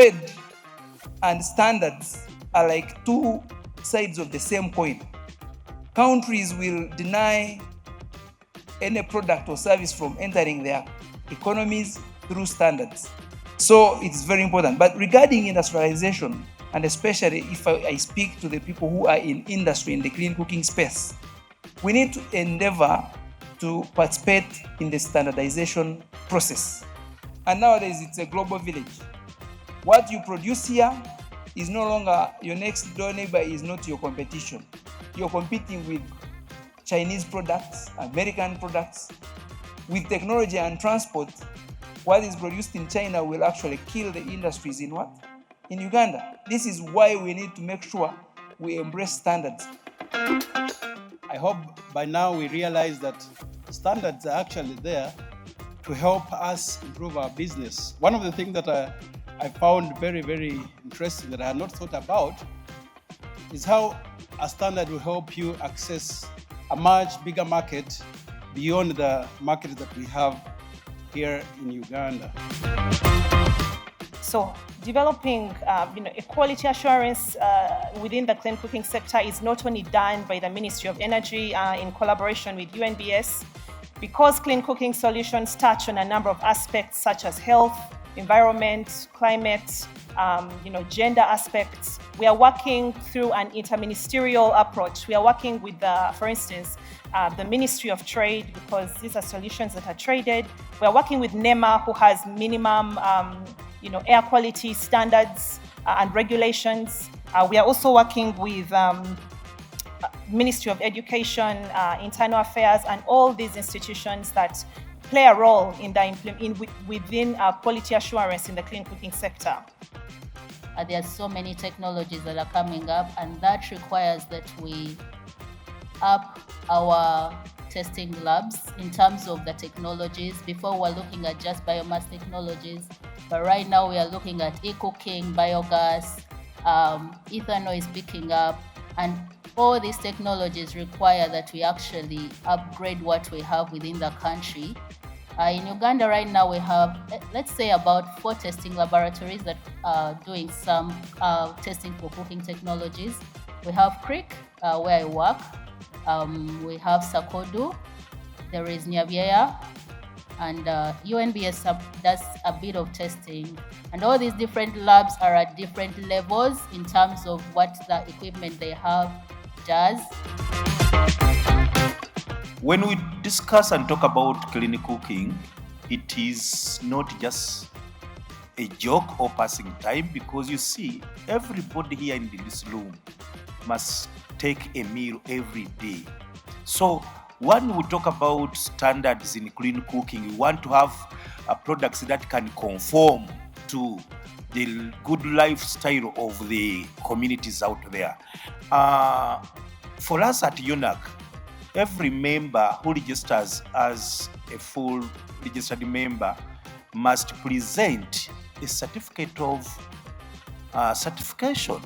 trade and standards are like two sides of the same coin. Countries will deny any product or service from entering their economies through standards. So it's very important. But regarding industrialization, and especially if I speak to the people who are in industry, in the clean cooking space, we need to endeavor to participate in the standardization process. And nowadays, it's a global village. What you produce here is no longer your next door neighbor, is not your competition. You're competing with Chinese products, American products. With technology and transport, what is produced in China will actually kill the industries in what? In Uganda. This is why we need to make sure we embrace standards. I hope by now we realize that standards are actually there to help us improve our business. One of the things that I found very, very interesting that I had not thought about is how a standard will help you access a much bigger market beyond the market that we have here in Uganda. So developing a quality assurance within the clean cooking sector is not only done by the Ministry of Energy in collaboration with UNBS, because clean cooking solutions touch on a number of aspects such as health, environment, climate, gender aspects. We are working through an interministerial approach. We are working with, for instance, the Ministry of Trade, because these are solutions that are traded. We are working with NEMA, who has minimum, air quality standards and regulations. We are also working with Ministry of Education, Internal Affairs, and all these institutions that play a role in within quality assurance in the clean cooking sector. There are so many technologies that are coming up, and that requires that we up our testing labs in terms of the technologies. Before, we're looking at just biomass technologies, but right now we are looking at e-cooking, biogas, ethanol is picking up, and all these technologies require that we actually upgrade what we have within the country. In Uganda right now we have, let's say, about 4 testing laboratories that are doing some testing for cooking technologies. We have REC, where I work. We have Sakodu, there is Nyabyea, and UNBS does a bit of testing. And all these different labs are at different levels in terms of what the equipment they have does. When we discuss and talk about clean cooking, it is not just a joke or passing time, because you see, everybody here in this room must take a meal every day. So when we talk about standards in clean cooking, we want to have products that can conform to the good lifestyle of the communities out there. For us at UNAC, every member who registers as a full registered member must present a certificate of certification.